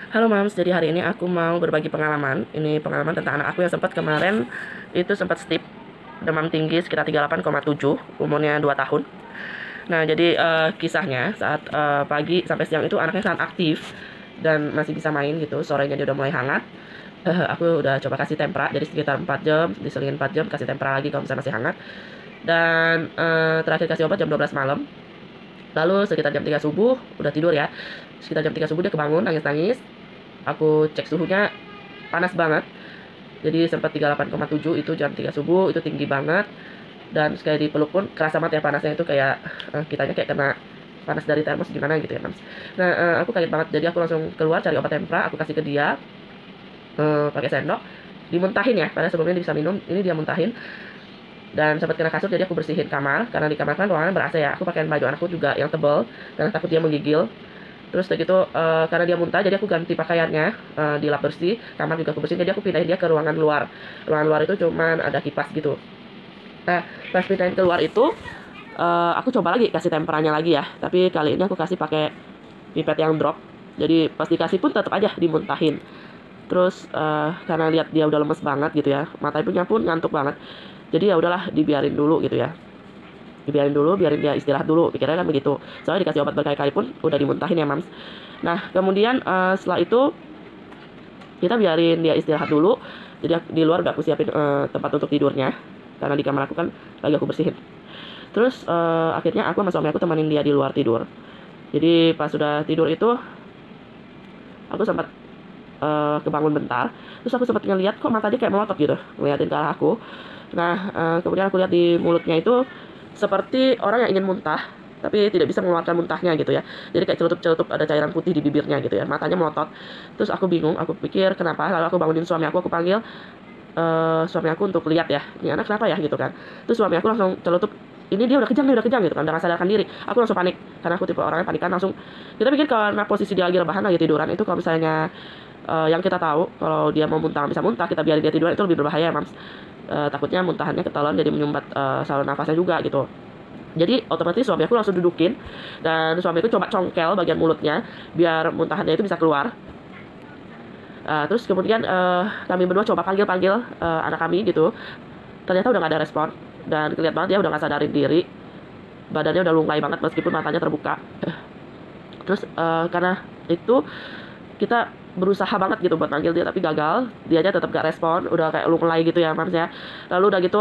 Halo Mams, jadi hari ini aku mau berbagi pengalaman. Ini pengalaman tentang anak aku yang sempat kemarin itu sempat stip demam tinggi sekitar 38,7, umurnya 2 tahun. Nah, jadi kisahnya saat pagi sampai siang itu anaknya sangat aktif dan masih bisa main gitu. Sorenya dia udah mulai hangat. Aku udah coba kasih tempra, jadi sekitar 4 jam, diselingin 4 jam, kasih tempra lagi kalau misalnya masih hangat. Dan terakhir kasih obat jam 12 malam. Lalu sekitar jam 3 subuh, udah tidur ya. Sekitar jam 3 subuh dia kebangun, nangis-nangis. Aku cek suhunya panas banget, jadi sempat 38,7 itu jam 3 subuh, itu tinggi banget. Dan sekali dipeluk pun kerasa banget ya panasnya, itu kayak kitanya kayak kena panas dari termos gimana gitu ya Mams. Nah aku kaget banget, jadi aku langsung keluar cari obat tempra, aku kasih ke dia pakai sendok, dimuntahin ya, padahal sebelumnya dia bisa minum, ini dia muntahin. Dan sempat kena kasur, jadi aku bersihin kamar, karena di kamar kan ruangan ber AC ya, aku pakai baju anakku juga yang tebal karena takut dia menggigil. Terus udah gitu karena dia muntah, jadi aku ganti pakaiannya, dilap bersih, kamar juga aku bersihin, jadi aku pindahin dia ke ruangan luar. Ruangan luar itu cuman ada kipas gitu. Nah pas pindahin keluar itu aku coba lagi kasih temperanya lagi ya, tapi kali ini aku kasih pakai pipet yang drop. Jadi pas dikasih pun tetap aja dimuntahin. Terus karena lihat dia udah lemes banget gitu ya, matanya pun ngantuk banget, jadi ya udahlah dibiarin dulu gitu ya, dibiarin dulu, biarin dia istirahat dulu, pikirnya kan begitu. Soalnya dikasih obat berkali-kali pun udah dimuntahin ya Mams. Nah kemudian setelah itu kita biarin dia istirahat dulu. Jadi di luar udah aku siapin tempat untuk tidurnya, karena di kamar aku kan lagi aku bersihin. Terus akhirnya aku sama suami aku temenin dia di luar tidur. Jadi pas sudah tidur itu aku sempat kebangun bentar. Terus aku sempat ngeliat kok mata dia kayak melotot gitu, ngeliatin ke arah aku. Nah kemudian aku lihat di mulutnya itu seperti orang yang ingin muntah, tapi tidak bisa mengeluarkan muntahnya gitu ya. Jadi kayak celutup-celutup ada cairan putih di bibirnya gitu ya. Matanya melotot. Terus aku bingung, aku pikir kenapa. Lalu aku bangunin suami aku panggil suami aku untuk lihat ya, ini anak kenapa ya gitu kan. Terus suami aku langsung celutup, ini dia udah kejang gitu kan, udah gak sadarkan diri. Aku langsung panik, karena aku tipe orangnya panikan langsung. Kita pikir karena posisi dia lagi rebahan, lagi tiduran, itu kalau misalnya yang kita tahu kalau dia mau muntah bisa muntah, kita biarin dia tiduran itu lebih berbahaya Mams. Takutnya muntahannya ketahuan jadi menyumbat saluran nafasnya juga gitu. Jadi otomatis suami aku langsung dudukin, dan suami aku coba congkel bagian mulutnya biar muntahannya itu bisa keluar. Terus kemudian kami berdua coba panggil-panggil anak kami gitu. Ternyata udah gak ada respon, dan kelihatan banget dia udah gak sadarin diri. Badannya udah lunglai banget meskipun matanya terbuka. Terus karena itu kita berusaha banget gitu buat manggil dia, tapi gagal. Dia aja tetap gak respon, udah kayak lunglai gitu ya Mams ya. Lalu udah gitu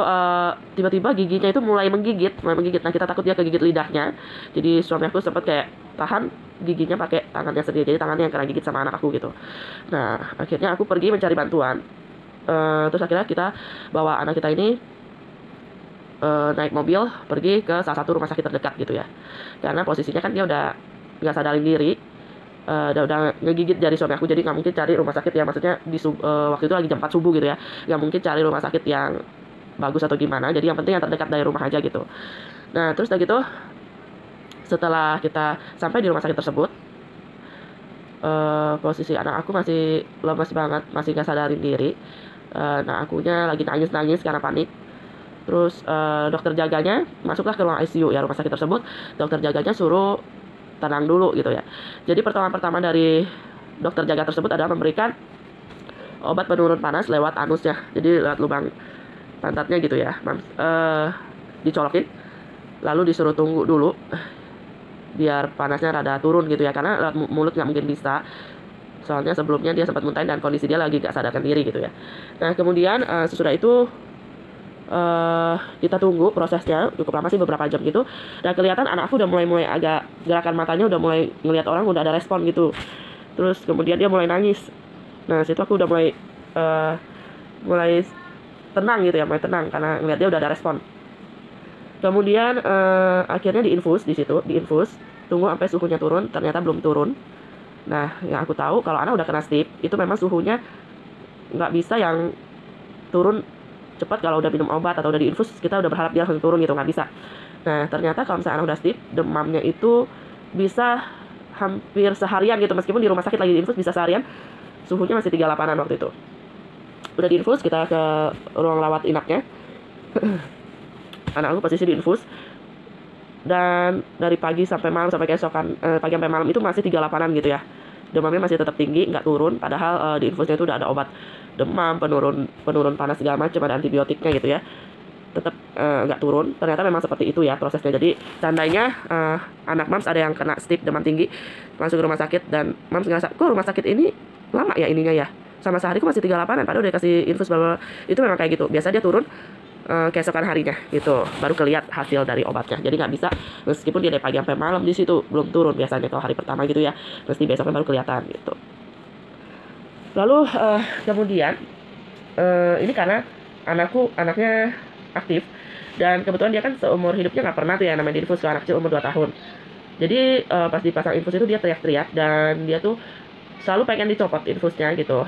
tiba-tiba giginya itu mulai menggigit. Nah kita takut dia kegigit lidahnya, jadi suami aku sempat kayak tahan giginya pakai tangannya sendiri, jadi tangannya yang kena gigit sama anak aku gitu. Nah akhirnya aku pergi mencari bantuan. Terus akhirnya kita bawa anak kita ini naik mobil pergi ke salah satu rumah sakit terdekat gitu ya, karena posisinya kan dia udah nggak sadarin diri. Udah ngegigit jari suami aku, jadi nggak mungkin cari rumah sakit ya, maksudnya waktu itu lagi jam 4 subuh gitu ya, nggak mungkin cari rumah sakit yang bagus atau gimana, jadi yang penting yang terdekat dari rumah aja gitu. Nah terus udah gitu setelah kita sampai di rumah sakit tersebut, posisi anak aku masih lemas banget, masih nggak sadarin diri. Nah akunya lagi nangis karena panik. Terus dokter jaganya masuklah ke ruang ICU ya rumah sakit tersebut. Dokter jaganya suruh tenang dulu gitu ya. Jadi pertolongan pertama dari dokter jaga tersebut adalah memberikan obat penurun panas lewat anusnya, jadi lewat lubang pantatnya gitu ya Mams. Dicolokin, lalu disuruh tunggu dulu biar panasnya rada turun gitu ya, karena lewat mulut nggak mungkin bisa, soalnya sebelumnya dia sempat muntahin dan kondisi dia lagi gak sadarkan diri gitu ya. Nah kemudian sesudah itu kita tunggu prosesnya cukup lama sih, beberapa jam gitu. Dan kelihatan anak aku udah mulai agak gerakan matanya udah mulai ngelihat orang, udah ada respon gitu. Terus kemudian dia mulai nangis. Nah situ aku udah mulai tenang gitu ya, mulai tenang karena ngelihat dia udah ada respon. Kemudian akhirnya diinfus, tunggu sampai suhunya turun. Ternyata belum turun. Nah yang aku tahu kalau anak udah kena stip itu memang suhunya nggak bisa yang turun cepat. Kalau udah minum obat atau udah diinfus kita udah berharap dia langsung turun gitu, nggak bisa. Nah ternyata kalau misalnya anak udah stip, demamnya itu bisa hampir seharian gitu, meskipun di rumah sakit lagi diinfus bisa seharian. Suhunya masih 38an waktu itu. Udah diinfus, kita ke ruang rawat inapnya. Anak aku posisi diinfus, dan dari pagi sampai malam, sampai keesokan pagi sampai malam itu masih 38an gitu ya. demamnya masih tetap tinggi, nggak turun, padahal di infusnya itu udah ada obat demam, penurun panas segala macam, ada antibiotiknya gitu ya, tetap nggak turun. Ternyata memang seperti itu ya prosesnya. Jadi seandainya anak Mams ada yang kena stip demam tinggi, langsung ke rumah sakit, dan Mams ngerasa, kok rumah sakit ini lama ya ininya ya, sama sehari kok masih 38an, padahal udah kasih infus bla. Itu memang kayak gitu, biasa dia turun keesokan harinya gitu, baru kelihat hasil dari obatnya. Jadi nggak bisa, meskipun dia dari pagi sampai malam di situ belum turun biasanya kalau hari pertama gitu ya, mesti besoknya baru kelihatan gitu. Lalu kemudian ini karena anaknya aktif, dan kebetulan dia kan seumur hidupnya nggak pernah tuh ya namanya diinfus ke anak kecil umur 2 tahun. Jadi pas dipasang infus itu dia teriak-teriak, dan dia tuh selalu pengen dicopot infusnya gitu.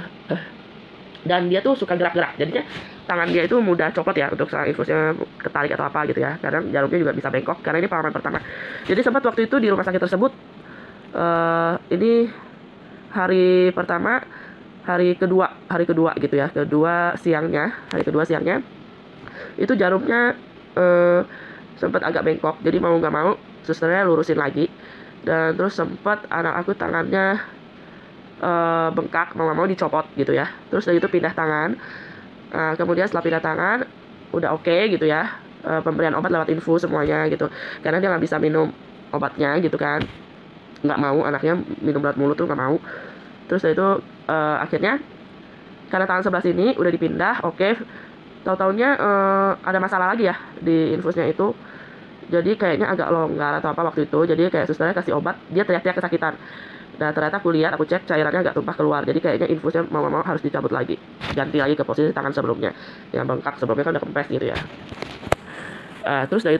Dan dia tuh suka gerak-gerak, jadinya tangan dia itu mudah copot ya untuk saat infusnya ketarik atau apa gitu ya. Kadang jarumnya juga bisa bengkok, karena ini pengalaman pertama. Jadi sempat waktu itu di rumah sakit tersebut, ini hari pertama, hari kedua gitu ya, hari kedua siangnya itu jarumnya sempat agak bengkok. Jadi mau nggak mau susternya lurusin lagi, dan terus sempat anak aku tangannya bengkak, mau nggak mau dicopot gitu ya. Terus dari itu pindah tangan. Kemudian setelah pindah tangan udah oke gitu ya, pemberian obat lewat infus semuanya gitu, karena dia nggak bisa minum obatnya gitu kan, nggak mau anaknya minum berat mulut tuh nggak mau. Terus dari itu akhirnya karena tangan sebelah sini udah dipindah, oke. Tahu-taunya ada masalah lagi ya di infusnya itu, jadi kayaknya agak longgar atau apa waktu itu. Jadi kayak susternya kasih obat, dia teriak-teriak kesakitan. Nah ternyata aku lihat, aku cek cairannya agak tumpah keluar. Jadi kayaknya infusnya mau harus dicabut lagi, ganti lagi ke posisi tangan sebelumnya yang bengkak. Sebelumnya kan udah kempes gitu ya. Terus dari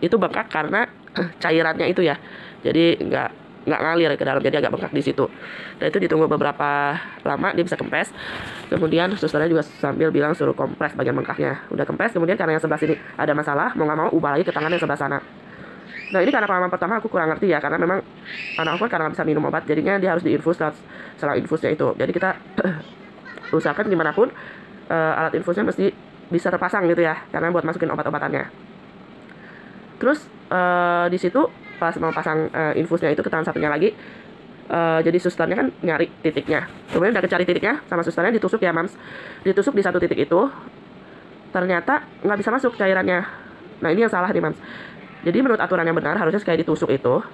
itu bengkak karena cairannya itu ya, jadi nggak ngalir ke dalam, jadi agak bengkak di situ. Dan itu ditunggu beberapa lama dia bisa kempes. Kemudian susternya juga sambil bilang suruh kompres bagian bengkaknya. Udah kempes, kemudian karena yang sebelah sini ada masalah, mau nggak mau ubah lagi ke tangan yang sebelah sana. Nah ini karena pengalaman pertama aku kurang ngerti ya, karena memang anak aku karena nggak bisa minum obat, jadinya dia harus diinfus selang infusnya itu. Jadi kita usahakan gimana pun alat infusnya mesti bisa terpasang gitu ya, karena buat masukin obat-obatannya. Terus di situ pas mau pasang infusnya itu ke tangan satunya lagi, jadi susternya kan nyari titiknya. Kemudian udah cari titiknya, sama susternya ditusuk ya Mams, ditusuk di satu titik itu, ternyata nggak bisa masuk cairannya. Nah ini yang salah nih Mams. Jadi menurut aturan yang benar harusnya sekali ditusuk itu,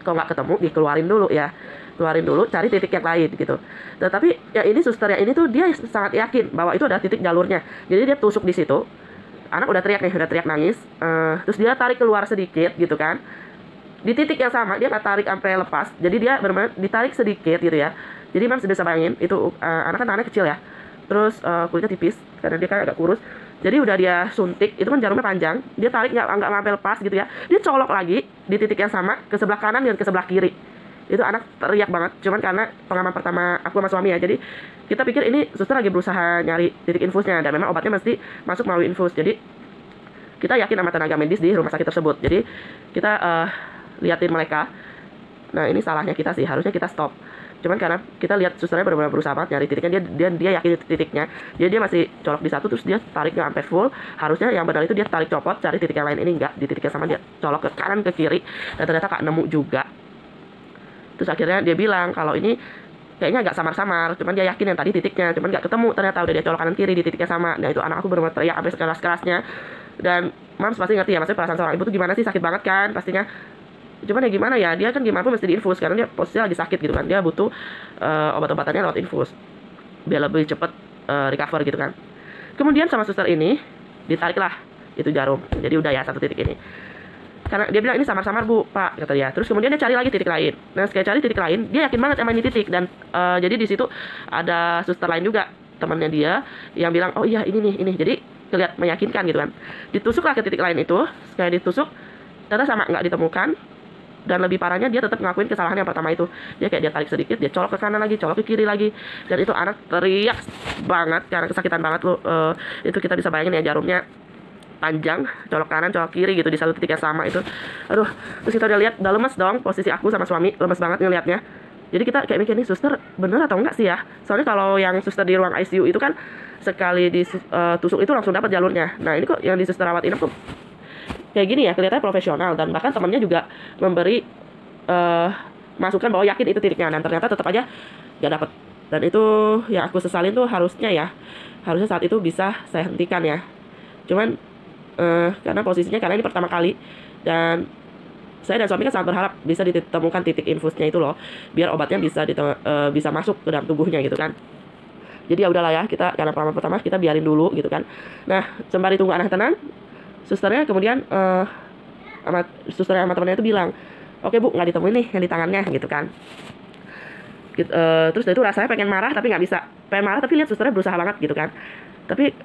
kalau nggak ketemu dikeluarin dulu ya, keluarin dulu, cari titik yang lain gitu. Tetapi ya ini suster yang ini tuh dia sangat yakin bahwa itu adalah titik jalurnya. Jadi dia tusuk di situ, anak udah teriak nih, udah teriak nangis, terus dia tarik keluar sedikit gitu kan, di titik yang sama dia nggak tarik sampai lepas, jadi dia benar-benar ditarik sedikit gitu ya. Jadi Mams bisa bayangin itu anak kan tangannya kecil ya, terus kulitnya tipis karena dia kan agak kurus. Jadi udah dia suntik, itu kan jarumnya panjang, dia tarik nggak sampai lepas gitu ya, dia colok lagi di titik yang sama ke sebelah kanan dan ke sebelah kiri. Itu anak teriak banget, cuman karena pengalaman pertama aku sama suami ya, jadi kita pikir ini suster lagi berusaha nyari titik infusnya, dan memang obatnya mesti masuk melalui infus. Jadi kita yakin sama tenaga medis di rumah sakit tersebut. Jadi kita liatin mereka. Nah ini salahnya kita sih, harusnya kita stop. Cuman karena kita lihat susternya benar-benar berusaha banget nyari titiknya, dia yakin titiknya, dia masih colok di satu, terus dia tarik nggak sampai full. Harusnya yang benar itu dia tarik copot, cari titik yang lain. Ini enggak, di titik yang sama dia colok ke kanan ke kiri, dan ternyata nggak nemu juga. Terus akhirnya dia bilang kalau ini kayaknya agak samar-samar, cuman dia yakin yang tadi titiknya, cuman nggak ketemu. Ternyata udah dia colok kanan kiri di titiknya sama. Nah itu anak aku benar-benar teriak sampai sekeras-kerasnya. Dan Mams pasti ngerti ya, maksudnya perasaan seorang ibu tuh gimana sih, sakit banget kan pastinya. Cuman ya gimana ya, dia kan gimana pun mesti diinfus karena dia posisinya lagi sakit gitu kan, dia butuh obat-obatannya lewat infus biar lebih cepat recover gitu kan. Kemudian sama suster ini ditariklah itu jarum, jadi udah ya satu titik ini, karena dia bilang ini samar-samar bu pak kata dia. Terus kemudian dia cari lagi titik lain. Nah sekali cari titik lain dia yakin banget sama ini titik, dan jadi di situ ada suster lain juga temannya dia yang bilang oh iya ini nih ini, jadi kelihatan meyakinkan gitu kan. Ditusuklah ke titik lain itu, sekali ditusuk ternyata sama, nggak ditemukan. Dan lebih parahnya dia tetap ngakuin kesalahan yang pertama itu. Dia kayak dia tarik sedikit, dia colok ke kanan lagi, colok ke kiri lagi. Dan itu anak teriak banget karena kesakitan banget loh. Itu kita bisa bayangin ya, jarumnya panjang, colok kanan, colok kiri gitu di satu titik yang sama itu. Aduh, terus kita udah lihat, udah lemes dong, posisi aku sama suami lemes banget ngelihatnya. Jadi kita kayak mikir nih suster bener atau enggak sih ya. Soalnya kalau yang suster di ruang ICU itu kan sekali ditusuk itu langsung dapat jalurnya. Nah ini kok yang di suster rawat inap tuh kayak gini ya, kelihatannya profesional, dan bahkan temannya juga memberi masukkan bahwa yakin itu titiknya, dan ternyata tetap aja nggak dapet. Dan itu yang aku sesalin tuh harusnya saat itu bisa saya hentikan ya. Cuman karena posisinya karena ini pertama kali, dan saya dan suami kan sangat berharap bisa ditemukan titik infusnya itu loh, biar obatnya bisa masuk ke dalam tubuhnya gitu kan. Jadi ya udahlah ya, kita karena pengalaman pertama kita biarin dulu gitu kan. Nah, sembari tunggu anak tenang, susternya kemudian susternya sama temannya itu bilang, oke bu, nggak ditemuin nih yang di tangannya gitu kan. Terus dari itu rasanya pengen marah tapi nggak bisa, pengen marah tapi lihat susternya berusaha banget gitu kan. Tapi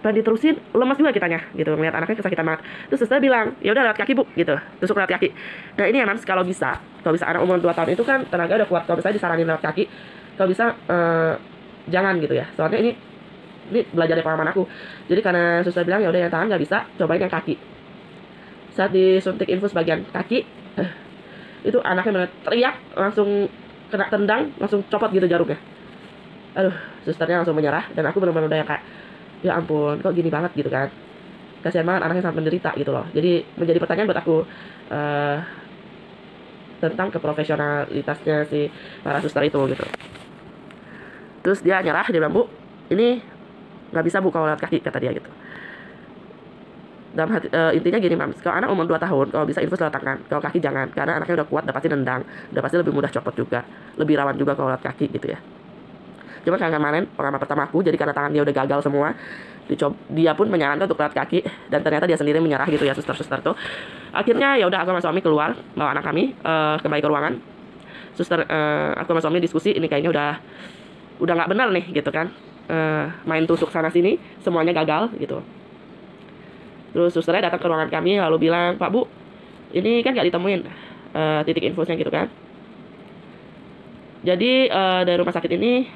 pengen diterusin, lemas juga kitanya gitu, ngeliat anaknya kesakitan banget. Terus susternya bilang, ya udah lewat kaki bu gitu, tusuk lewat kaki. Nah ini ya Mams, kalau bisa anak umur 2 tahun itu kan tenaga udah kuat, kalau misalnya disaranin lewat kaki, kalau bisa jangan gitu ya. Soalnya ini belajar dari pengalaman aku. Jadi karena suster bilang ya udah yang tangan nggak bisa, cobain yang kaki. Saat disuntik infus bagian kaki, itu anaknya bener teriak, langsung kena tendang, langsung copot gitu jarumnya. Aduh, susternya langsung menyerah, dan aku benar-benar udah yang kayak, ya ampun, kok gini banget gitu kan. Kasihan banget, anaknya sangat menderita gitu loh. Jadi menjadi pertanyaan buat aku tentang keprofesionalitasnya si para suster itu gitu. Terus dia nyerah, dia bilang, bu, ini nggak bisa bu kalau lewat kaki, kata dia gitu. Dalam hati, intinya gini Mams, kalau anak umur 2 tahun kalau bisa infus lewat tangan, kalau kaki jangan, karena anaknya udah kuat, udah pasti nendang, udah pasti lebih mudah copot juga, lebih rawan juga kalau lewat kaki gitu ya. Cuma karena kemarin pengalaman pertama aku, jadi karena tangan dia udah gagal semua, dia pun menyarankan untuk lewat kaki, dan ternyata dia sendiri menyerah gitu ya, suster-suster tuh. Akhirnya ya udah, aku sama suami keluar bawa anak kami kembali ke ruangan. Aku sama suami diskusi, ini kayaknya udah nggak benar nih gitu kan, main tusuk sana sini semuanya gagal gitu. Terus susternya datang ke ruangan kami lalu bilang, Pak Bu, ini kan nggak ditemuin titik infusnya gitu kan. Jadi dari rumah sakit ini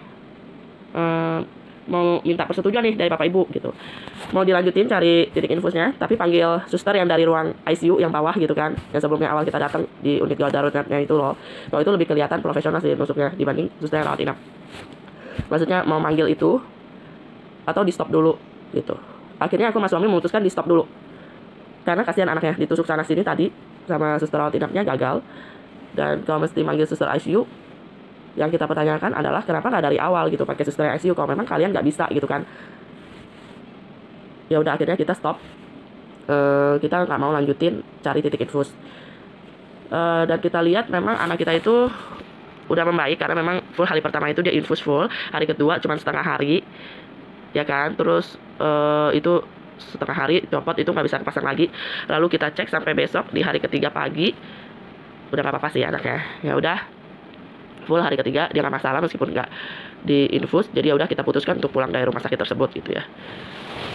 mau minta persetujuan nih dari Bapak Ibu gitu. Mau dilanjutin cari titik infusnya, tapi panggil suster yang dari ruang ICU yang bawah gitu kan, yang sebelumnya awal kita datang di unit gawat daruratnya itu loh. Kalau itu lebih kelihatan profesional sih nusuknya dibanding suster yang rawat inap. Maksudnya mau manggil itu atau di stop dulu gitu. Akhirnya aku sama suami memutuskan di stop dulu, karena kasihan anaknya ditusuk sana sini tadi sama suster rawat inapnya gagal. Dan kalau mesti manggil suster ICU, yang kita pertanyakan adalah kenapa nggak dari awal gitu pakai suster ICU kalau memang kalian nggak bisa gitu kan. Ya udah, akhirnya kita stop, kita nggak mau lanjutin cari titik infus. Dan kita lihat memang anak kita itu udah membaik, karena memang full hari pertama itu dia infus full, hari kedua cuma setengah hari ya kan. Terus itu setengah hari copot, itu nggak bisa kepasang lagi. Lalu kita cek sampai besok di hari ketiga pagi udah nggak apa-apa sih anaknya. Ya udah, full hari ketiga dia nggak masalah meskipun nggak diinfus. Jadi ya udah, kita putuskan untuk pulang dari rumah sakit tersebut gitu ya.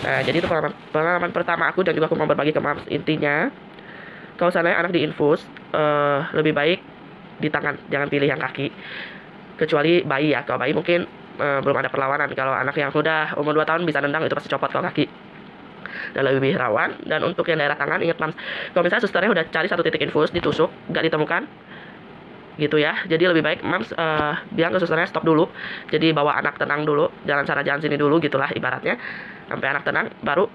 Nah, jadi itu pengalaman pertama aku, dan juga aku mau berbagi ke Mams. Intinya kalau seandainya anak diinfus, lebih baik di tangan, jangan pilih yang kaki. Kecuali bayi ya, kalau bayi mungkin belum ada perlawanan. Kalau anak yang sudah umur 2 tahun bisa nendang, itu pasti copot kalau kaki, dan lebih rawan. Dan untuk yang daerah tangan, ingat Mams, kalau misalnya susternya udah cari satu titik infus, ditusuk, nggak ditemukan gitu ya, jadi lebih baik Mams bilang ke susternya stop dulu. Jadi bawa anak tenang dulu, jalan sana jalan sini dulu gitulah ibaratnya, sampai anak tenang, baru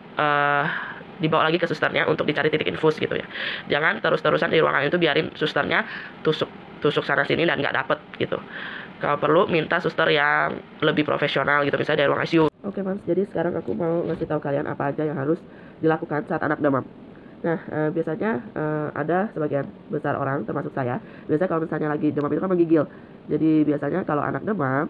dibawa lagi ke susternya untuk dicari titik infus gitu ya. Jangan terus-terusan di ruangan itu, biarin susternya tusuk sana sini dan nggak dapet gitu. Kalau perlu minta suster yang lebih profesional gitu, misalnya dari ruang ICU. Oke Mams, jadi sekarang aku mau ngasih tahu kalian apa aja yang harus dilakukan saat anak demam. Nah, biasanya ada sebagian besar orang, termasuk saya, biasanya kalau misalnya lagi demam itu kan menggigil. Jadi biasanya kalau anak demam,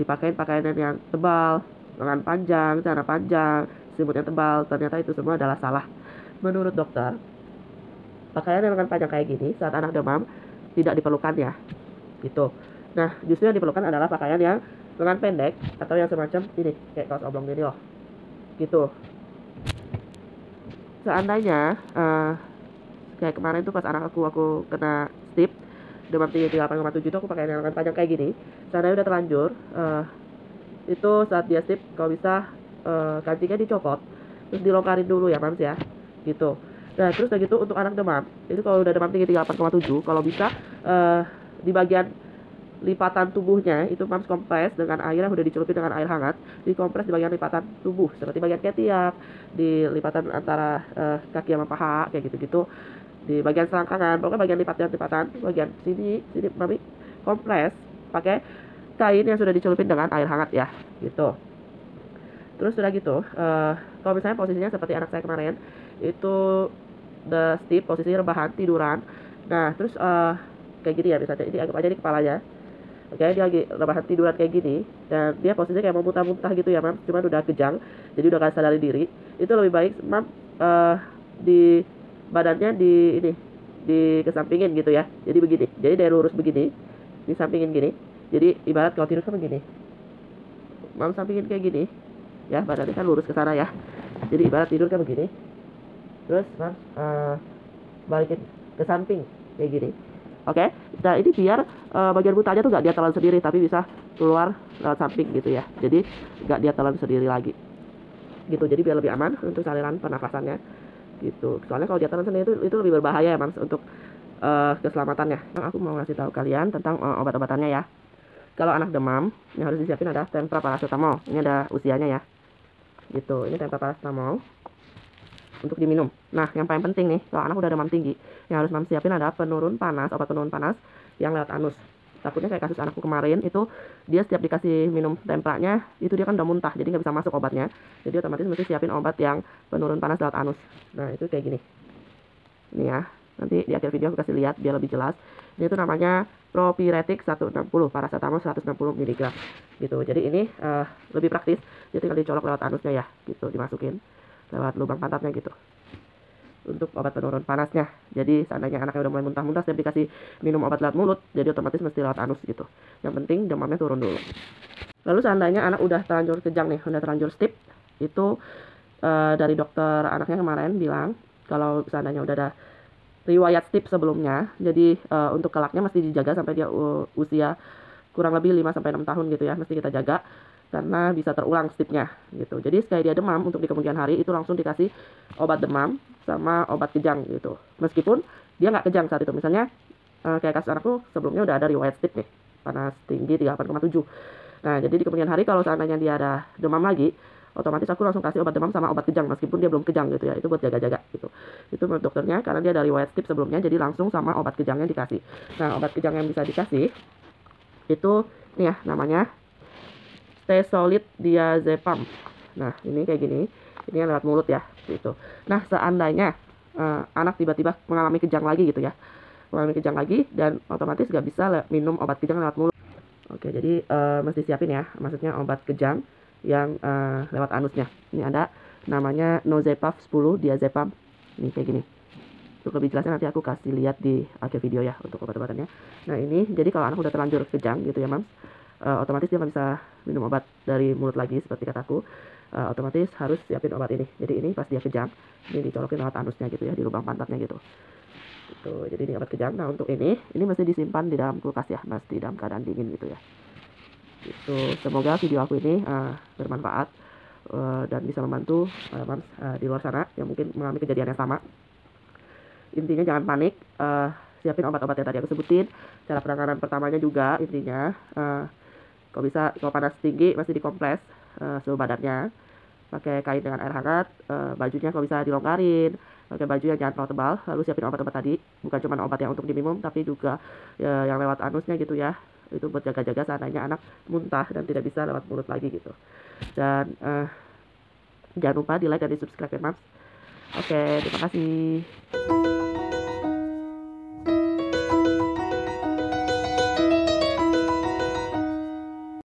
dipakein pakaian yang tebal, lengan panjang, celana panjang, selimut yang tebal. Ternyata itu semua adalah salah. Menurut dokter, pakaian yang lengan panjang kayak gini saat anak demam tidak diperlukan ya, gitu. Nah, justru yang diperlukan adalah pakaian yang lengan pendek atau yang semacam ini, kayak kaos oblong gini loh, gitu. Seandainya kayak kemarin tuh pas anak aku kena stip demam tinggi 38,7 itu aku pakai lengan panjang kayak gini. Seandainya udah terlanjur, itu saat dia stip kalau bisa kancingnya dicopot, terus dilonggarin dulu ya Mams ya, gitu. Nah terus udah gitu untuk anak demam, itu kalau udah demam tinggi 38,7, kalau bisa di bagian lipatan tubuhnya itu Mams kompres dengan air yang udah dicelupin dengan air hangat, dikompres di bagian lipatan tubuh seperti bagian ketiak, di lipatan antara kaki sama paha kayak gitu-gitu. di bagian selangkangan, pokoknya bagian lipatan, bagian sini mami kompres pakai kain yang sudah dicelupin dengan air hangat ya, gitu. Terus sudah gitu, kalau misalnya posisinya seperti anak saya kemarin, itu the sleep, posisi rebahan tiduran. Nah, terus kayak gini ya misalnya, ini anggap aja di kepalanya. Oke, dia lagi rebahan tiduran kayak gini, dan dia posisinya kayak mau muntah-muntah gitu ya, Mam. Cuman udah kejang, jadi udah gak sadari diri. Itu lebih baik, Mam, di badannya dikesampingin gitu ya. Jadi begini, jadi dari lurus begini, disampingin gini. Jadi ibarat kalau tidur kan begini, Mam sampingin kayak gini, ya badannya kan lurus ke sana ya. Jadi ibarat tidur kan begini, terus Mam balikin ke samping kayak gini. Oke, nah ini biar bagian buntahnya tuh gak dia telan sendiri, tapi bisa keluar lewat samping gitu ya. Jadi gak dia telan sendiri lagi, gitu. Jadi biar lebih aman untuk saluran pernafasannya, gitu. Soalnya kalau dia telan sendiri itu lebih berbahaya ya, Mams, untuk keselamatannya. Nah, aku mau ngasih tahu kalian tentang obat-obatannya ya. Kalau anak demam, yang harus disiapin ada tempra paracetamol. Ini ada usianya ya, gitu. Ini tempra paracetamol untuk diminum. Nah, yang paling penting nih, kalau anak udah demam tinggi, yang harus Mam siapin ada penurun panas, obat penurun panas yang lewat anus. Takutnya kayak kasus anakku kemarin, itu dia setiap dikasih minum tempranya, itu dia kan udah muntah, jadi nggak bisa masuk obatnya. Jadi otomatis mesti siapin obat yang penurun panas lewat anus. Nah, itu kayak gini. Ini ya, nanti di akhir video aku kasih lihat biar lebih jelas. Ini tuh namanya Propiretic 160, paracetamol 160 mg. Gitu. Jadi ini lebih praktis, jadi tinggal dicolok lewat anusnya ya, gitu, dimasukin lewat lubang pantatnya gitu, untuk obat penurun panasnya. Jadi seandainya anaknya udah mulai muntah-muntah, setiap dikasih minum obat lewat mulut, jadi otomatis mesti lewat anus gitu. Yang penting demamnya turun dulu. Lalu seandainya anak udah terlanjur kejang nih, udah terlanjur stip, itu dari dokter anaknya kemarin bilang kalau seandainya udah ada riwayat stip sebelumnya, jadi untuk kelaknya mesti dijaga sampai dia usia kurang lebih 5-6 tahun gitu ya, mesti kita jaga karena bisa terulang stipnya gitu. Jadi sekali dia demam, untuk di kemudian hari itu langsung dikasih obat demam sama obat kejang gitu. Meskipun dia nggak kejang saat itu, misalnya kayak kasus anakku sebelumnya udah ada riwayat stip nih, panas tinggi 38,7. Nah, jadi di kemudian hari kalau seandainya dia ada demam lagi, otomatis aku langsung kasih obat demam sama obat kejang meskipun dia belum kejang gitu ya. Itu buat jaga-jaga gitu. Itu menurut dokternya karena dia ada riwayat stip sebelumnya, jadi langsung sama obat kejangnya dikasih. Nah, obat kejang yang bisa dikasih itu nih ya, namanya Tesolid diazepam. Nah, ini kayak gini. Ini yang lewat mulut ya, gitu. Nah, seandainya anak tiba-tiba mengalami kejang lagi gitu ya, mengalami kejang lagi, dan otomatis gak bisa minum obat kejang lewat mulut. Oke, jadi mesti siapin ya, maksudnya obat kejang yang lewat anusnya. Ini ada namanya Nozepaf 10 diazepam. Ini kayak gini. Untuk lebih jelasnya nanti aku kasih lihat di akhir video ya untuk obat-obatannya. Nah, ini jadi kalau anak udah terlanjur kejang gitu ya, Mams, otomatis dia nggak bisa minum obat dari mulut lagi seperti kataku. Otomatis harus siapin obat ini. Jadi ini pas dia kejang, ini dicolokin lewat anusnya gitu ya, di lubang pantatnya gitu. Jadi ini obat kejang. Nah, untuk ini mesti disimpan di dalam kulkas ya, mesti dalam keadaan dingin gitu ya. Gitu. Semoga video aku ini bermanfaat dan bisa membantu Mams di luar sana yang mungkin mengalami kejadian yang sama. Intinya jangan panik, siapin obat-obat yang tadi aku sebutin. Cara penanganan pertamanya juga intinya kalau panas tinggi masih dikompres suhu badannya pakai kain dengan air hangat, bajunya kalau bisa dilonggarin, pakai baju yang jangan terlalu tebal. Lalu siapin obat-obat tadi, bukan cuma obat yang untuk diminum tapi juga yang lewat anusnya gitu ya. Itu buat jaga-jaga seandainya anak muntah dan tidak bisa lewat mulut lagi gitu. Dan jangan lupa di like dan di subscribe ya, Mams. Oke, terima kasih.